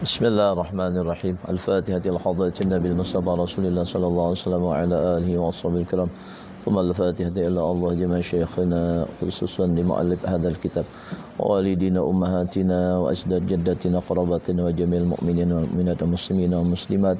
Bismillahirrahmanirrahim. Al-Fatihah ila hadratin Nabi Mustafa Rasulullah sallallahu alaihi wasallam wa ala alihi wa ashabihi kiram. Thumma al-Fatihah ila Allah jami'a syayikhina khususan li mu'allif hadzal kitab wa walidina ummahatina wa asdad jaddatina qarabatina wa jami'il mu'minin wal mu'minat wa muslimina wa muslimat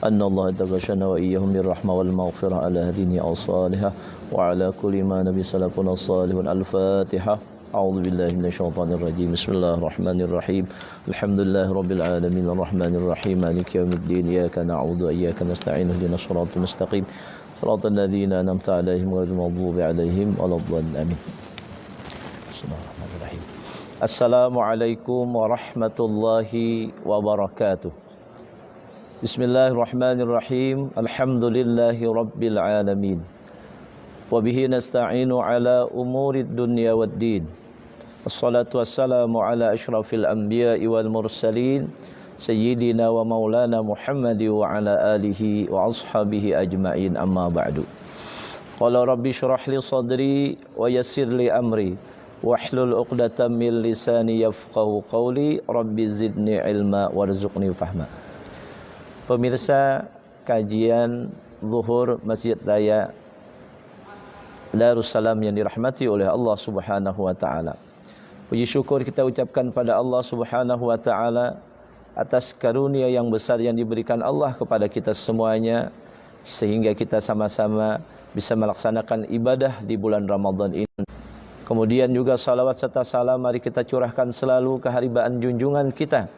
anna Allah tagashana wa iyyahum birrahmah wal maghfirah ala hadini as-salihah wa ala kulli ma nabi salafuna salihun. Al-Fatihah. أعوذ بالله من الشيطان الرجيم بسم الله الرحمن الرحيم الحمد لله رب العالمين الرحمن الرحيم مالك يوم الدين إياك نعبد وإياك نستعين اهدنا الصراط المستقيم صراط الذين أنعمت عليهم غير المغضوب عليهم ولا الضالين آمين بسم الله الرحمن الرحيم السلام عليكم ورحمة الله وبركاته بسم الله الرحمن الرحيم الحمد لله رب العالمين وبه نستعين على أمور الدنيا والدين الصلاة والسلام على أشرف الأنبياء والمرسلين سيدنا ومولانا محمد وعلى آله وأصحابه أجمعين أما بعد قال ربي اشرح لي صدري ويسر لي أمري واحلل عقدة من لساني يفقهوا قولي ربي زدني علما وارزقني فهما. Pemirsa kajian Zuhur Masjid Raya Darussalam yang dirahmati oleh Allah Subhanahu wa taala. Puji syukur kita ucapkan pada Allah Subhanahu wa taala atas karunia yang besar yang diberikan Allah kepada kita semuanya sehingga kita sama-sama bisa melaksanakan ibadah di bulan Ramadan ini. Kemudian juga salawat serta salam mari kita curahkan selalu ke haribaan junjungan kita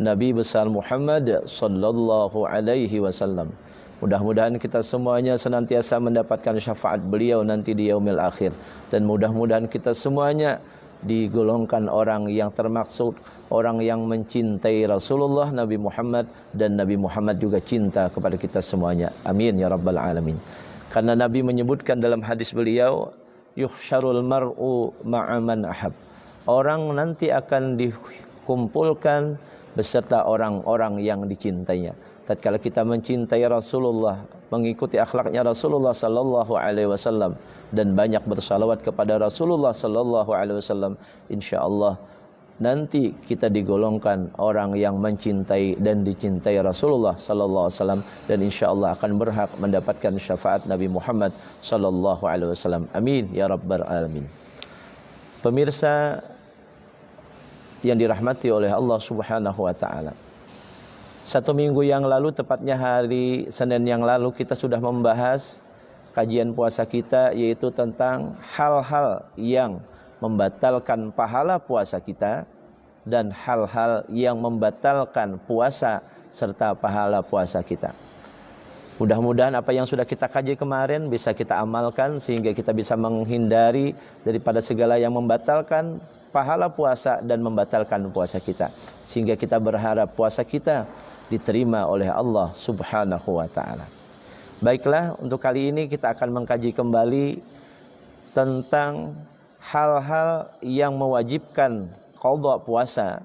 Nabi besar Muhammad sallallahu alaihi wasallam. Mudah-mudahan kita semuanya senantiasa mendapatkan syafaat beliau nanti di yaumil akhir. Dan mudah-mudahan kita semuanya digolongkan orang yang termaksud orang yang mencintai Rasulullah Nabi Muhammad dan Nabi Muhammad juga cinta kepada kita semuanya. Amin ya rabbal alamin. Karena Nabi menyebutkan dalam hadis beliau, yuhsyarul mar'u ma'aman ahab. Orang nanti akan dikumpulkan beserta orang-orang yang dicintainya. Tatkala kita mencintai Rasulullah, mengikuti akhlaknya Rasulullah sallallahu alaihi wasallam dan banyak bersalawat kepada Rasulullah sallallahu alaihi wasallam, insyaallah nanti kita digolongkan orang yang mencintai dan dicintai Rasulullah sallallahu alaihi wasallam dan insyaallah akan berhak mendapatkan syafaat Nabi Muhammad sallallahu alaihi wasallam. Amin ya rabbal alamin. Pemirsa yang dirahmati oleh Allah Subhanahu wa taala. Satu minggu yang lalu, tepatnya hari Senin yang lalu, kita sudah membahas kajian puasa kita, yaitu tentang hal-hal yang membatalkan pahala puasa kita dan hal-hal yang membatalkan puasa serta pahala puasa kita. Mudah-mudahan apa yang sudah kita kaji kemarin bisa kita amalkan sehingga kita bisa menghindari daripada segala yang membatalkan pahala puasa dan membatalkan puasa kita, sehingga kita berharap puasa kita diterima oleh Allah Subhanahu wa taala. Baiklah, untuk kali ini kita akan mengkaji kembali tentang hal-hal yang mewajibkan qadha puasa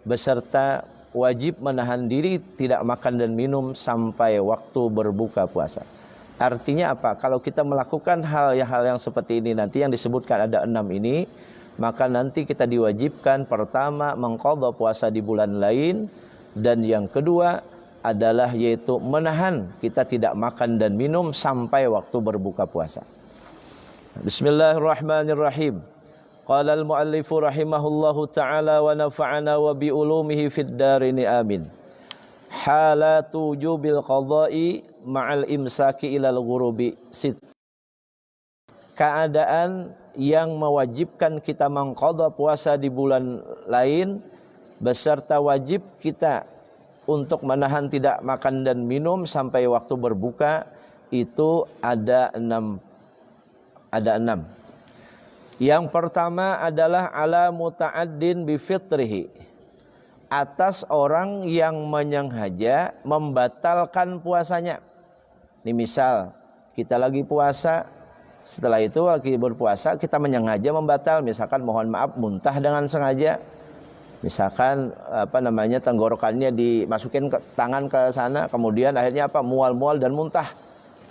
beserta wajib menahan diri tidak makan dan minum sampai waktu berbuka puasa. Artinya apa? Kalau kita melakukan hal-hal yang seperti ini nanti yang disebutkan ada 6 ini, maka nanti kita diwajibkan pertama mengqadha puasa di bulan lain, dan yang kedua adalah yaitu menahan kita tidak makan dan minum sampai waktu berbuka puasa. Bismillahirrahmanirrahim. Qala al-muallifu rahimahullahu ta'ala wa nafa'ana wa bi ulumihi fid darini amin. Halatu wujubil qadha'i ma'al imsaki ilal ghurubi sit. Keadaan yang mewajibkan kita mengqadha puasa di bulan lain beserta wajib kita untuk menahan tidak makan dan minum sampai waktu berbuka itu ada 6. Yang pertama adalah ala muta'addin bi fitrihi, atas orang yang menyengaja membatalkan puasanya. Ini misal kita lagi puasa, setelah itu lagi berpuasa kita menyengaja membatal, misalkan mohon maaf muntah dengan sengaja. Misalkan tenggorokannya dimasukin ke tangan ke sana, kemudian akhirnya mual-mual dan muntah.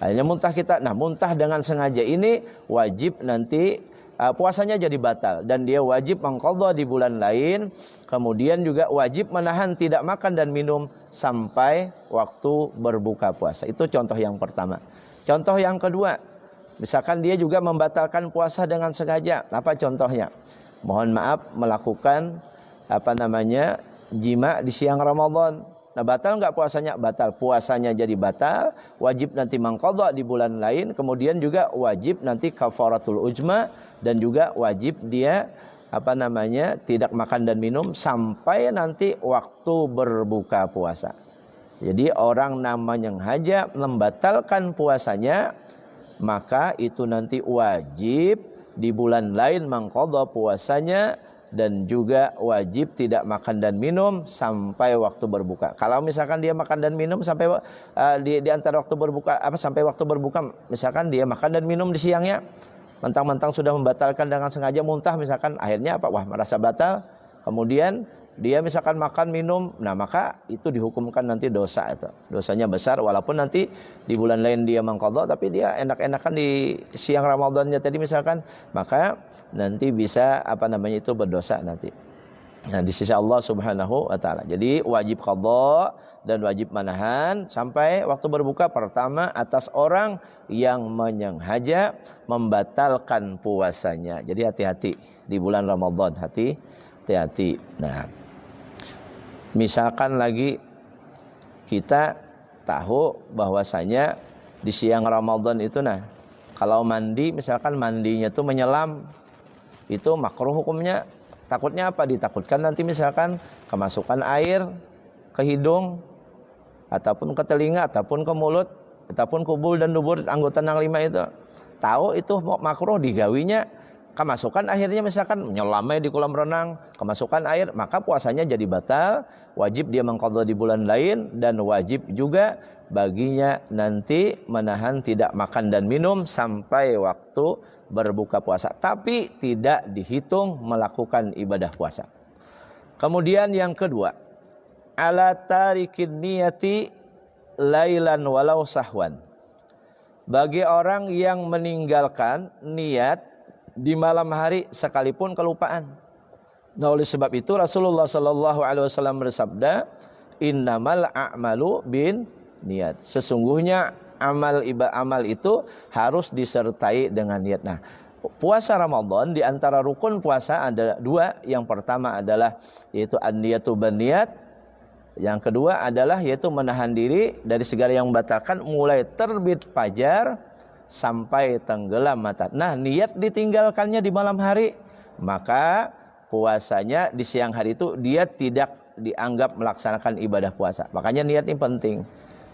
Akhirnya muntah kita. Nah, muntah dengan sengaja ini wajib nanti puasanya jadi batal dan dia wajib mengqadha di bulan lain, kemudian juga wajib menahan tidak makan dan minum sampai waktu berbuka puasa. Itu contoh yang pertama. Contoh yang kedua, misalkan dia juga membatalkan puasa dengan sengaja. Apa contohnya? Mohon maaf, melakukan jima di siang Ramadan. Nah, batal enggak puasanya? Batal. Puasanya jadi batal, wajib nanti mengqadha di bulan lain, kemudian juga wajib nanti kafaratul ujma dan juga wajib dia tidak makan dan minum sampai nanti waktu berbuka puasa. Jadi orang namanya haja membatalkan puasanya, maka itu nanti wajib di bulan lain mengqadha puasanya dan juga wajib tidak makan dan minum sampai waktu berbuka. Kalau misalkan dia makan dan minum sampai di antara waktu berbuka sampai waktu berbuka, misalkan dia makan dan minum di siangnya, mentang-mentang sudah membatalkan dengan sengaja muntah misalkan, akhirnya wah merasa batal, kemudian dia misalkan makan minum, nah maka itu dihukumkan nanti dosa, itu dosanya besar walaupun nanti di bulan lain dia mengqadha tapi dia enak-enakan di siang Ramadannya tadi misalkan, maka nanti bisa itu berdosa nanti. Nah, di sisi Allah Subhanahu wa taala. Jadi wajib qadha dan wajib menahan sampai waktu berbuka pertama atas orang yang menyengaja membatalkan puasanya. Jadi hati-hati di bulan Ramadan, hati-hati. Nah, misalkan lagi kita tahu bahwasanya di siang Ramadan itu kalau mandi misalkan mandinya tuh menyelam, itu makruh hukumnya. Takutnya apa? Ditakutkan nanti misalkan kemasukan air ke hidung ataupun ke telinga ataupun ke mulut ataupun kubul dan dubur anggota yang 5 itu. Tahu itu makruh digawinya, kemasukan akhirnya misalkan menyelamnya di kolam renang, kemasukan air, maka puasanya jadi batal, wajib dia mengqadha di bulan lain dan wajib juga baginya nanti menahan tidak makan dan minum sampai waktu berbuka puasa, tapi tidak dihitung melakukan ibadah puasa. Kemudian yang kedua, ala tarikin niyati lailan walau sahwan. Bagi orang yang meninggalkan niat di malam hari sekalipun kelupaan. Nah, oleh sebab itu Rasulullah sallallahu alaihi wasallam bersabda, innamal a'malu bin niat. Sesungguhnya amal itu harus disertai dengan niat. Nah, puasa Ramadan di antara rukun puasa ada 2. Yang pertama adalah yaitu an-niyatu ban-niyat. Yang kedua adalah yaitu menahan diri dari segala yang membatalkan mulai terbit fajar sampai tenggelam mata. Nah, niat ditinggalkannya di malam hari, maka puasanya di siang hari itu dia tidak dianggap melaksanakan ibadah puasa. Makanya niat ini penting.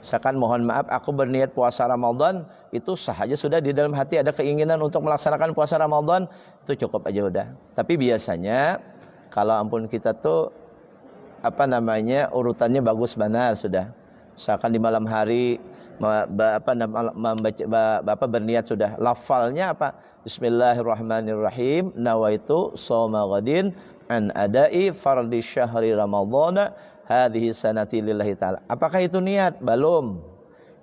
Misalkan mohon maaf aku berniat puasa Ramadan, itu sahaja sudah di dalam hati ada keinginan untuk melaksanakan puasa Ramadan, itu cukup aja udah. Tapi biasanya kalau ampun kita tuh urutannya bagus benar sudah. Misalkan di malam hari berniat sudah, lafalnya Bismillahirrahmanirrahim, nawaitu shauma ghadin an adai fardhi syahri ramadhana hadhihi sanati lillahi ta'ala. Apakah itu niat? Belum.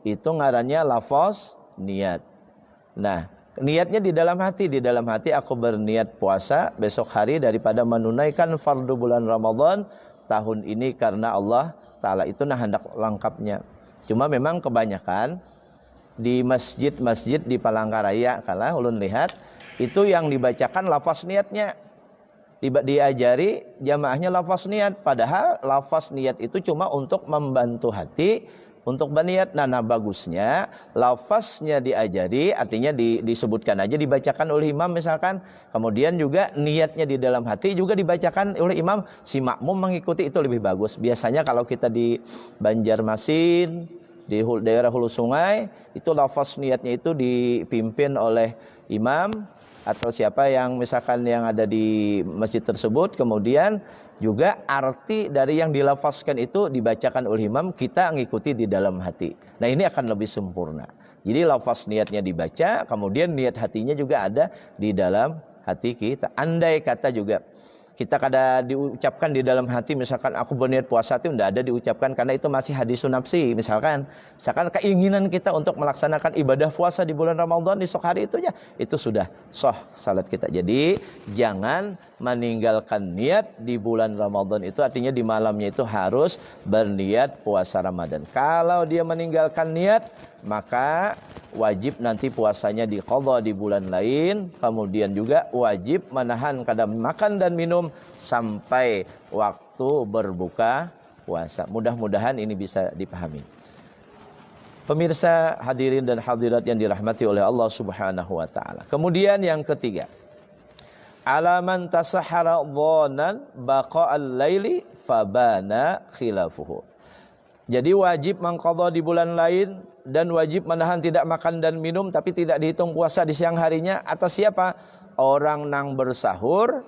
Itu ngarannya lafaz niat. Nah, niatnya di dalam hati. Di dalam hati aku berniat puasa besok hari daripada menunaikan fardu bulan Ramadan tahun ini karena Allah Ta'ala. Itu hendak lengkapnya. Cuma memang kebanyakan di masjid-masjid di Palangkaraya kalau ulun lihat itu yang dibacakan lafaz niatnya. Diajari jamaahnya lafaz niat, padahal lafaz niat itu cuma untuk membantu hati untuk berniat. Nah, bagusnya lafaznya diajari, artinya disebutkan aja, dibacakan oleh imam misalkan, kemudian juga niatnya di dalam hati juga dibacakan oleh imam, si makmum mengikuti, itu lebih bagus. Biasanya kalau kita di Banjarmasin, di daerah hulu sungai, itu lafaz niatnya itu dipimpin oleh imam atau siapa yang misalkan yang ada di masjid tersebut, kemudian juga arti dari yang dilafazkan itu dibacakan oleh imam, kita ngikuti di dalam hati. Nah, ini akan lebih sempurna. Jadi lafaz niatnya dibaca, kemudian niat hatinya juga ada di dalam hati kita. Andai kata juga kita kada diucapkan di dalam hati, misalkan aku berniat puasa itu tidak ada diucapkan, karena itu masih hadisun nafsi. Misalkan keinginan kita untuk melaksanakan ibadah puasa di bulan Ramadan esok hari itu sudah sah salat kita. Jadi jangan meninggalkan niat di bulan Ramadan, itu artinya di malamnya itu harus berniat puasa Ramadan. Kalau dia meninggalkan niat, maka wajib nanti puasanya diqadha di bulan lain. Kemudian juga wajib menahan kadar makan dan minum sampai waktu berbuka puasa. Mudah-mudahan ini bisa dipahami. Pemirsa hadirin dan hadirat yang dirahmati oleh Allah Subhanahu wa taala. Kemudian yang ketiga, alaman tasahhara dhanan baqa'al laili fabana khilafuhu. Jadi wajib mengqadha di bulan lain dan wajib menahan tidak makan dan minum, tapi tidak dihitung puasa di siang harinya. Atas siapa? Orang yang bersahur.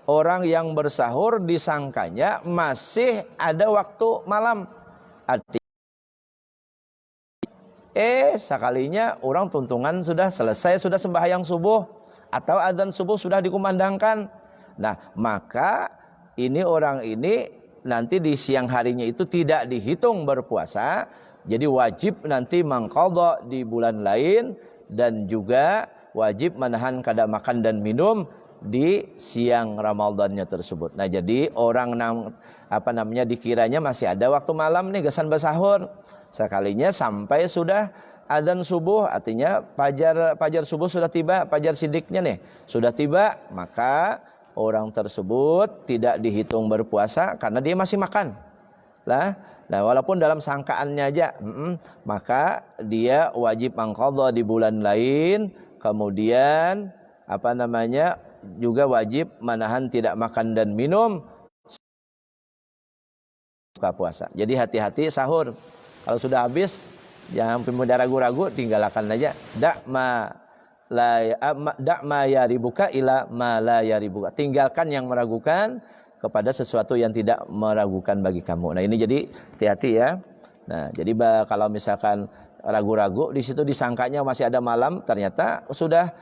Orang yang bersahur disangkanya masih ada waktu malam. Sekalinya orang tuntungan sudah selesai, sudah sembahyang subuh atau adzan subuh sudah dikumandangkan. Nah, maka ini orang ini nanti di siang harinya itu tidak dihitung berpuasa. Jadi wajib nanti mengqadha di bulan lain dan juga wajib menahan kadar makan dan minum di siang Ramadannya tersebut. Nah, jadi orang dikiranya masih ada waktu malam nih gesan bersahur. Sekalinya sampai sudah adzan subuh, artinya fajar subuh sudah tiba, fajar sidiknya nih sudah tiba, maka orang tersebut tidak dihitung berpuasa karena dia masih makan. Nah, walaupun dalam sangkaannya aja, maka dia wajib mengqadha di bulan lain, kemudian juga wajib menahan tidak makan dan minum buka puasa. Jadi hati-hati sahur. Kalau sudah habis, jangan pemuda ragu-ragu, tinggalkan aja. Dak ma yaribuka ila ma la yaribuka. Tinggalkan yang meragukan kepada sesuatu yang tidak meragukan bagi kamu. Nah, ini jadi hati-hati ya. Nah, jadi kalau misalkan ragu-ragu di situ disangkanya masih ada malam, ternyata sudah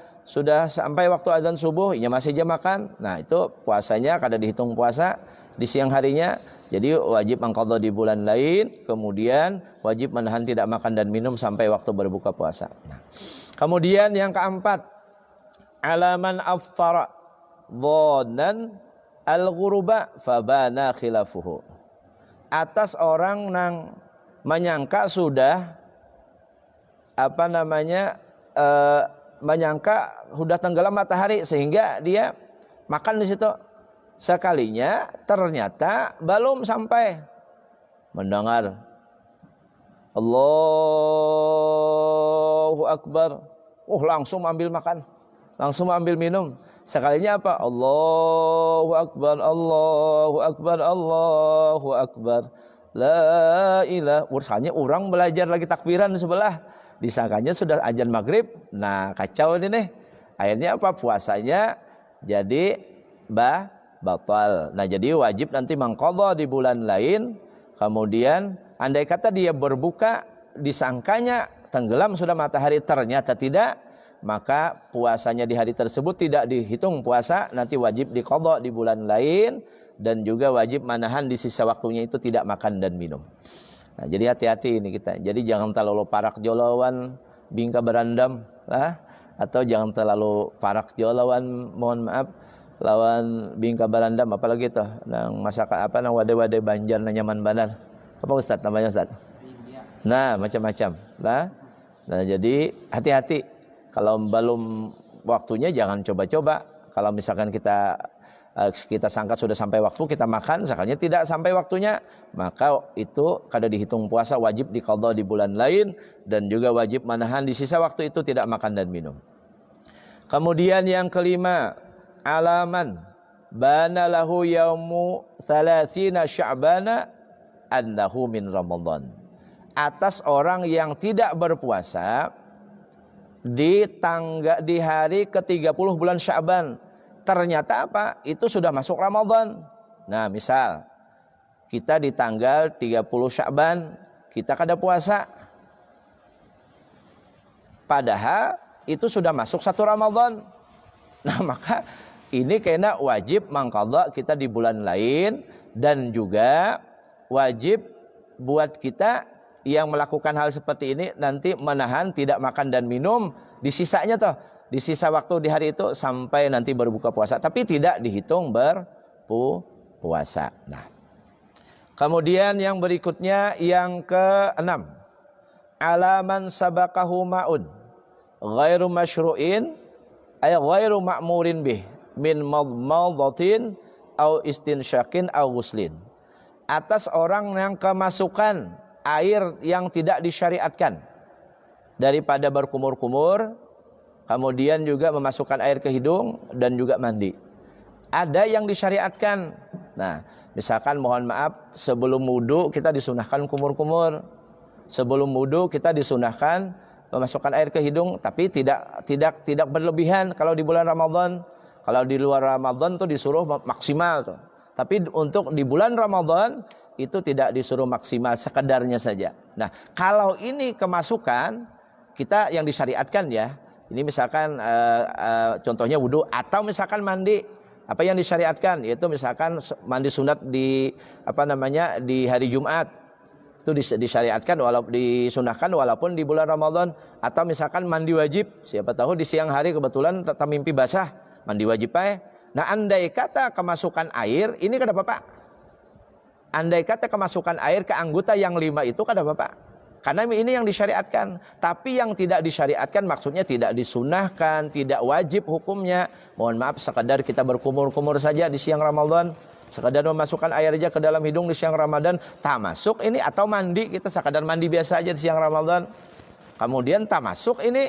sampai waktu azan subuh, ya masih jam makan. Nah, itu puasanya kada dihitung puasa di siang harinya. Jadi wajib mengqadha di bulan lain, kemudian wajib menahan tidak makan dan minum sampai waktu berbuka puasa. Nah, kemudian yang keempat, alaman aftara dhanan al-ghuruba fabana khilafuhu. Atas orang yang menyangka sudah menyangka sudah tenggelam matahari sehingga dia makan di situ. Sekalinya ternyata belum sampai mendengar Allahu Akbar, langsung ambil makan, langsung ambil minum. Sekalinya apa? Allahu Akbar, Allahu Akbar, Allahu Akbar, la ilaha. Urusannya orang belajar lagi takbiran sebelah, disangkanya sudah azan maghrib. Nah, kacau ini nih. Akhirnya apa? Puasanya jadi batal. Nah, jadi wajib nanti mengqadha di bulan lain. Kemudian andai kata dia berbuka disangkanya tenggelam sudah matahari, ternyata tidak, maka puasanya di hari tersebut tidak dihitung puasa, nanti wajib diqadha di bulan lain dan juga wajib menahan di sisa waktunya itu tidak makan dan minum. Nah, jadi hati-hati ini kita. Jadi jangan terlalu parak jolawan bingka berandam atau jangan terlalu parak jolawan, mohon maaf, lawan bingka berandam, apalagi tuh nang masakan wade-wade Banjar na nyaman banar. Apa Ustaz namanya Ustaz? Nah, macam-macam lah. Nah, jadi hati-hati. Kalau belum waktunya jangan coba-coba. Kalau misalkan kita sangka sudah sampai waktu kita makan, sekalinya tidak sampai waktunya, maka itu kada dihitung puasa, wajib diqadha di bulan lain dan juga wajib menahan di sisa waktu itu tidak makan dan minum. Kemudian yang kelima, alaman bana lahu yaumu 30 Sya'bana annahu min Ramadan. Atas orang yang tidak berpuasa di hari ke-30 bulan Sya'ban, ternyata apa? Itu sudah masuk Ramadan. Nah, misal kita di tanggal 30 Sya'ban kita kada puasa, padahal itu sudah masuk satu Ramadan. Nah, maka Ini kena wajib mangqadha kita di bulan lain, dan juga wajib buat kita yang melakukan hal seperti ini nanti menahan tidak makan dan minum di sisanya toh, di sisa waktu di hari itu sampai nanti berbuka puasa, tapi tidak dihitung berpuasa. Nah, kemudian yang berikutnya yang keenam, alaman sabaqahu ma'un ghairu masyru'in ay ghairu ma'murin bih min madmadatin au istinsyakin au ghuslin. Atas orang yang kemasukan air yang tidak disyariatkan daripada berkumur-kumur, kemudian juga memasukkan air ke hidung dan juga mandi. Ada yang disyariatkan. Nah, misalkan mohon maaf sebelum wudu kita disunahkan kumur-kumur. Sebelum wudu kita disunahkan memasukkan air ke hidung, tapi tidak berlebihan kalau di bulan Ramadan. Kalau di luar Ramadan tuh disuruh maksimal tuh. Tapi untuk di bulan Ramadan itu tidak disuruh maksimal, sekedarnya saja. Nah, kalau ini kemasukan kita yang disyariatkan ya. Ini misalkan contohnya wudu atau misalkan mandi. Apa yang disyariatkan? Yaitu misalkan mandi sunat di di hari Jumat. Itu disyariatkan walaupun disunahkan walaupun di bulan Ramadan, atau misalkan mandi wajib. Siapa tahu di siang hari kebetulan mimpi basah, mandi wajib aja. Nah, andai kata kemasukan air, ini kada apa-apa. Andai kata kemasukan air ke anggota yang 5 itu kada apa-apa. Karena ini yang disyariatkan. Tapi yang tidak disyariatkan maksudnya tidak disunahkan, tidak wajib hukumnya. Mohon maaf, sekadar kita berkumur-kumur saja di siang Ramadan. Sekadar memasukkan air aja ke dalam hidung di siang Ramadan, tak masuk ini, atau mandi, kita sekadar mandi biasa aja di siang Ramadan. Kemudian tak masuk ini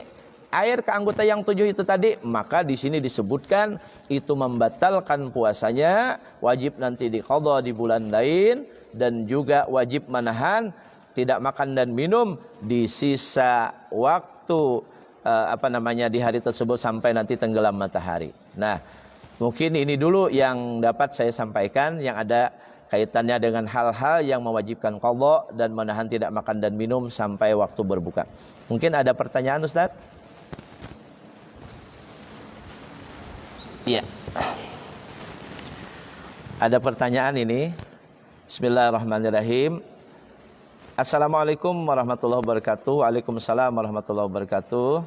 air ke anggota yang 7 itu tadi, maka di sini disebutkan itu membatalkan puasanya, wajib nanti diqadha di bulan lain, dan juga wajib menahan tidak makan dan minum di sisa waktu di hari tersebut sampai nanti tenggelam matahari. Nah, mungkin ini dulu yang dapat saya sampaikan yang ada kaitannya dengan hal-hal yang mewajibkan qadha dan menahan tidak makan dan minum sampai waktu berbuka. Mungkin ada pertanyaan, Ustaz? Iya. Ada pertanyaan ini. Bismillahirrahmanirrahim. Assalamualaikum warahmatullahi wabarakatuh. Waalaikumsalam warahmatullahi wabarakatuh.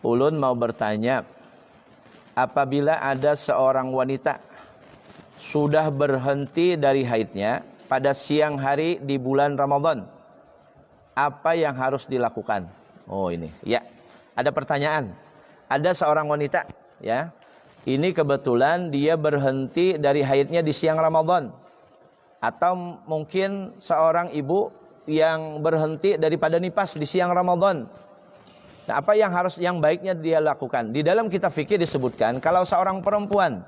Ulun mau bertanya, apabila ada seorang wanita sudah berhenti dari haidnya pada siang hari di bulan Ramadan, apa yang harus dilakukan? Oh ini, ya. Ada pertanyaan. Ada seorang wanita, ya. Ini kebetulan dia berhenti dari haidnya di siang Ramadan. Atau mungkin seorang ibu yang berhenti daripada nifas di siang Ramadan. Nah, apa yang baiknya dia lakukan? Di dalam kitab fikih disebutkan kalau seorang perempuan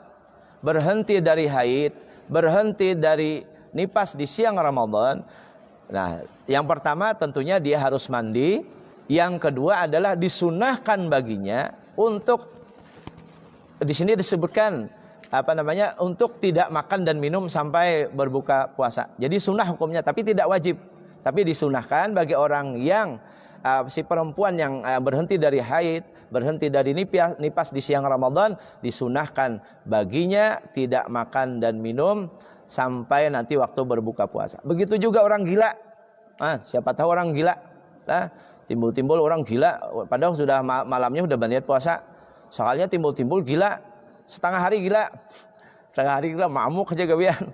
berhenti dari haid, berhenti dari nifas di siang Ramadan, nah, yang pertama tentunya dia harus mandi. Yang kedua adalah disunahkan baginya untuk, di sini disebutkan untuk tidak makan dan minum sampai berbuka puasa. Jadi sunnah hukumnya, tapi tidak wajib. Tapi disunahkan bagi orang yang si perempuan yang berhenti dari haid, berhenti dari nifas di siang Ramadan, disunahkan baginya tidak makan dan minum sampai nanti waktu berbuka puasa. Begitu juga orang gila. Siapa tahu orang gila, timbul-timbul orang gila, padahal sudah malamnya sudah berniat puasa. Soalnya timbul-timbul gila, setengah hari gila, mamuk aja gawian.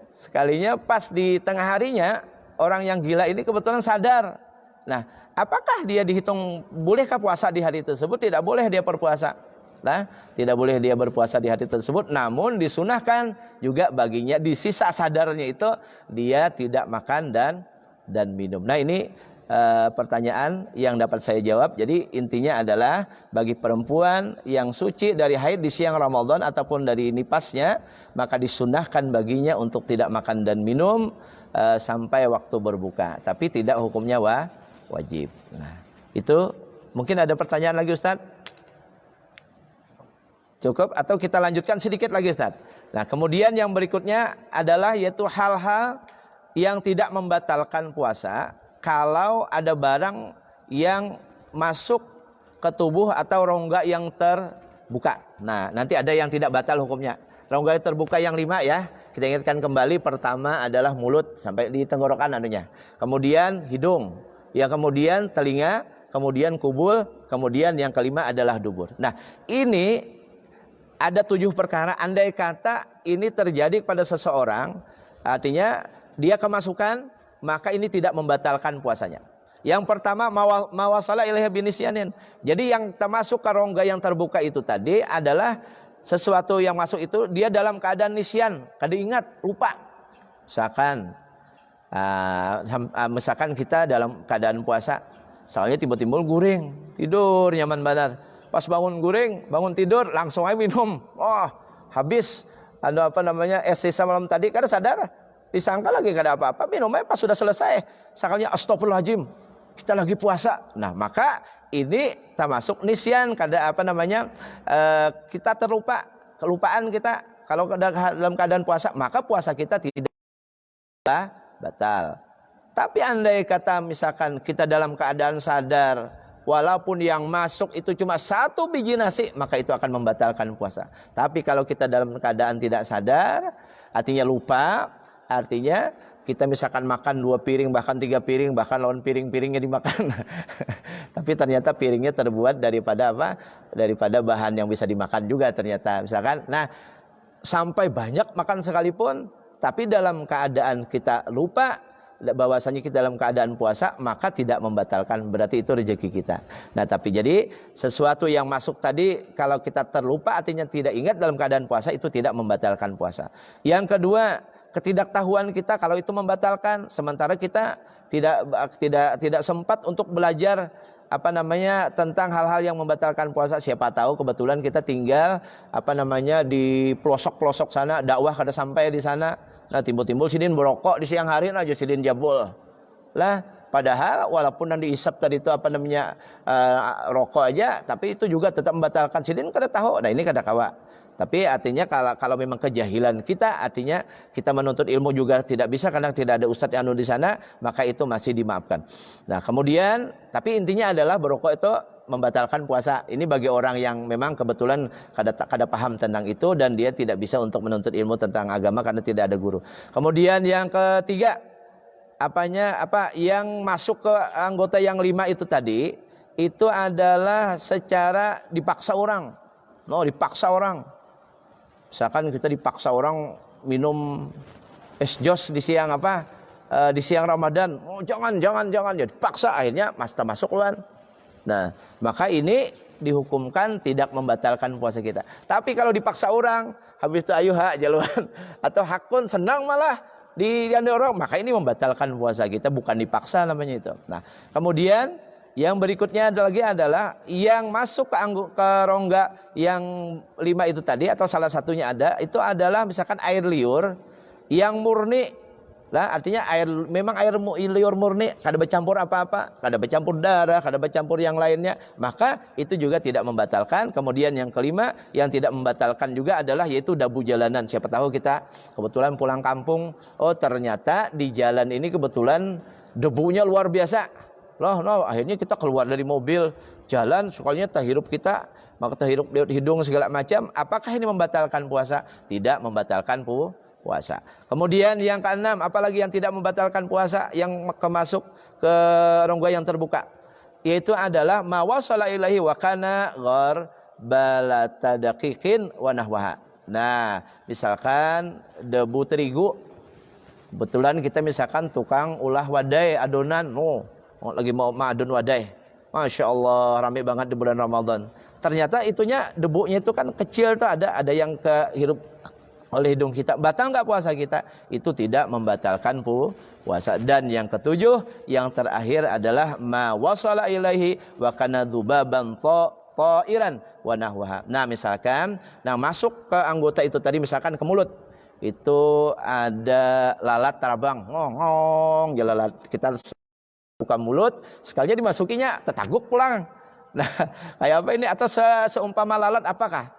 Sekalinya pas di tengah harinya, orang yang gila ini kebetulan sadar. Nah, apakah dia dihitung, bolehkah puasa di hari tersebut? Tidak boleh dia berpuasa. Tidak boleh dia berpuasa di hari tersebut. Namun disunahkan juga baginya di sisa sadarnya itu dia tidak makan dan minum. Nah, ini pertanyaan yang dapat saya jawab. Jadi intinya adalah bagi perempuan yang suci dari haid di siang Ramadan ataupun dari nifasnya, maka disunahkan baginya untuk tidak makan dan minum sampai waktu berbuka, tapi tidak hukumnya wajib. Nah, itu mungkin ada pertanyaan lagi, Ustaz? Cukup atau kita lanjutkan sedikit lagi, Ustaz? Nah, kemudian yang berikutnya adalah yaitu hal-hal yang tidak membatalkan puasa kalau ada barang yang masuk ke tubuh atau rongga yang terbuka. Nah, nanti ada yang tidak batal hukumnya. Rongga terbuka yang 5 ya. Kita ingatkan kembali, pertama adalah mulut sampai di tenggorokan anunya. Kemudian hidung, yang kemudian telinga, kemudian kubul, kemudian yang kelima adalah dubur. Nah, ini ada 7 perkara. Andai kata ini terjadi pada seseorang, artinya dia kemasukan, maka ini tidak membatalkan puasanya. Yang pertama, mawasala ilaihi binisyanin. Jadi yang termasuk ke rongga yang terbuka itu tadi adalah sesuatu yang masuk itu dia dalam keadaan nisyan, kada ingat, lupa. Misalkan kita dalam keadaan puasa, soalnya timbul-timbul guring, tidur nyaman benar. Pas bangun guring, bangun tidur, langsung aja minum. Oh, habis es sisa malam tadi, kada sadar. Disangka lagi kada apa-apa, minum aja pas sudah selesai. Sakalnya astagfirullahaladzim, kita lagi puasa. Nah, maka ini termasuk nisyan, kada kita terlupa, kelupaan kita. Kalau dalam keadaan puasa, maka puasa kita tidak batal. Tapi andai kata misalkan kita dalam keadaan sadar, walaupun yang masuk itu cuma 1 biji nasi, maka itu akan membatalkan puasa. Tapi kalau kita dalam keadaan tidak sadar, artinya lupa, artinya kita misalkan makan 2 piring, bahkan 3 piring, bahkan lawan piring-piringnya dimakan. Tapi ternyata piringnya terbuat daripada apa? Daripada bahan yang bisa dimakan juga ternyata. Misalkan, nah sampai banyak makan sekalipun, tapi dalam keadaan kita lupa, bahwasanya kita dalam keadaan puasa, maka tidak membatalkan, berarti itu rezeki kita. Nah, tapi jadi sesuatu yang masuk tadi kalau kita terlupa artinya tidak ingat dalam keadaan puasa, itu tidak membatalkan puasa. Yang kedua, ketidaktahuan kita kalau itu membatalkan, sementara kita tidak sempat untuk belajar tentang hal-hal yang membatalkan puasa. Siapa tahu kebetulan kita tinggal di pelosok-pelosok sana, dakwah kada sampai di sana. Nah, timbul-timbul sidin berokok di siang hari aja sidin jabul. Lah, padahal walaupun nanti isap tadi itu rokok aja, tapi itu juga tetap membatalkan, sidin kada tahu. Nah, ini kada kawa. Tapi artinya kalau memang kejahilan kita, artinya kita menuntut ilmu juga tidak bisa karena tidak ada ustadz yang di sana, maka itu masih dimaafkan. Nah, kemudian tapi intinya adalah berokok itu membatalkan puasa. Ini bagi orang yang memang kebetulan kada paham tentang itu dan dia tidak bisa untuk menuntut ilmu tentang agama karena tidak ada guru. Kemudian yang ketiga, yang masuk ke anggota yang 5 itu tadi, itu adalah secara dipaksa orang. Dipaksa orang. Misalkan kita dipaksa orang minum es jos di siang di siang Ramadan. Jangan jadi paksa, akhirnya masuk luar. Nah, maka ini dihukumkan tidak membatalkan puasa kita. Tapi kalau dipaksa orang, habis itu ayo jaluan atau hakun senang malah orang, maka ini membatalkan puasa kita, bukan dipaksa namanya itu. Nah, kemudian yang berikutnya adalah yang masuk ke rongga yang 5 itu tadi, atau salah satunya itu adalah misalkan air liur yang murni. Lah, artinya memang air liur murni, kada bercampur apa-apa, kada bercampur darah, kada bercampur yang lainnya, maka itu juga tidak membatalkan. Kemudian yang kelima yang tidak membatalkan juga adalah yaitu dabu jalanan. Siapa tahu kita kebetulan pulang kampung, oh ternyata di jalan ini kebetulan debunya luar biasa. Akhirnya kita keluar dari mobil, jalan, soalnya terhirup kita, maka terhirup hidung segala macam. Apakah ini membatalkan puasa? Tidak membatalkan puasa. Kemudian yang keenam, apalagi yang tidak membatalkan puasa, yang masuk ke rongga yang terbuka, yaitu adalah mawasala ilahi wa kana gharbala daqiqin wa nahwaha. Nah, misalkan debu terigu, kebetulan kita misalkan tukang ulah wadai adonan, lagi mau adon wadai, Masya Allah ramai banget di bulan Ramadan. Ternyata itunya debunya itu kan kecil tuh, ada yang kehirup oleh hidung kita. Batal nggak puasa kita? Itu tidak membatalkan puasa. Dan yang ketujuh, yang terakhir adalah ma wasala ilaihi wa kana dzubaban ta'iran wa nahwaha. Nah, misalkan masuk ke anggota itu tadi, misalkan ke mulut, itu ada lalat terbang, ngong lalat, kita buka mulut, sekalinya dimasukinya tetaguk pulang. Nah, kayak apa ini? Atau seumpama lalat apakah?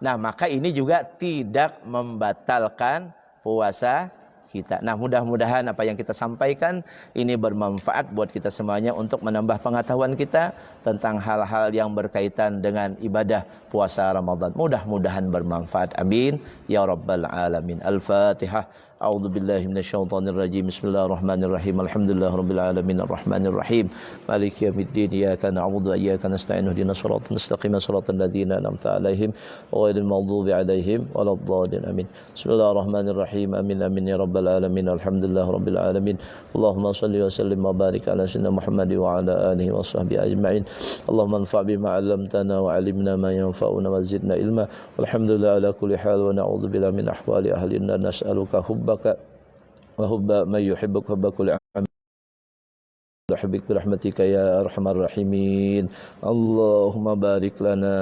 Nah, maka ini juga tidak membatalkan puasa kita. Nah, mudah-mudahan apa yang kita sampaikan ini bermanfaat buat kita semuanya untuk menambah pengetahuan kita tentang hal-hal yang berkaitan dengan ibadah puasa Ramadan. Mudah-mudahan bermanfaat. Amin ya rabbal alamin. Al-Fatihah. A'udzu billahi minasyaitonir rajim. Bismillahirrahmanirrahim. Alhamdulillahirabbil alamin arrahmanir rahim. Maliki yaumiddin. Iyyaka na'budu wa iyyaka nasta'in. Ihdinas siratal mustaqim. Siratal ladzina an'amta 'alaihim ghairil maghdubi 'alaihim waladdallin. Amin. Bismillahirrahmanirrahim. Amin amin ya rabbal alamin. Alhamdulillahirabbil alamin. Allahumma shalli wa sallim wa barik ala sayyidina Muhammad wa ala alihi wa sahbihi ajma'in. Allahumma anfa' bima 'allamtana wa 'allimna ma yanfa'una wa zidna ilma. Walhamdulillah ala kulli hal wa na'udzu billahi min ahwali ahli an-nar. Nas'aluka hubbaka wa hubba man yuhibbuka hubba kulli حبك برحمتك يا أرحم الراحمين. اللهم بارك لنا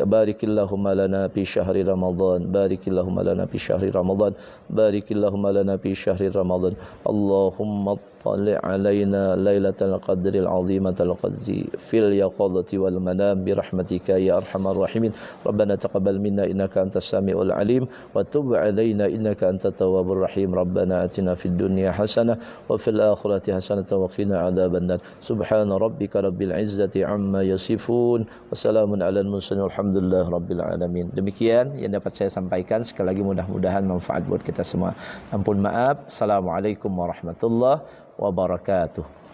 بارك اللهم لنا في شهر رمضان. بارك اللهم لنا في شهر رمضان. بارك اللهم لنا في شهر رمضان. اللهم اطلع علينا ليلة القدر العظيمة القدر في اليقظة والمنام برحمتك يا أرحم الراحمين. ربنا تقبل منا إنك أنت السميع العليم وتب علينا إنك أنت التواب الرحيم. ربنا آتنا في الدنيا حسنة وفي الآخرة حسنة وقنا عذاب النار. سبحان ربك رب العزة عما يصفون وسلام على المرسلين walhamdulillah rabbil alamin. Demikian yang dapat saya sampaikan. Sekali lagi mudah-mudahan manfaat buat kita semua. Ampun maaf. Assalamualaikum warahmatullahi wabarakatuh.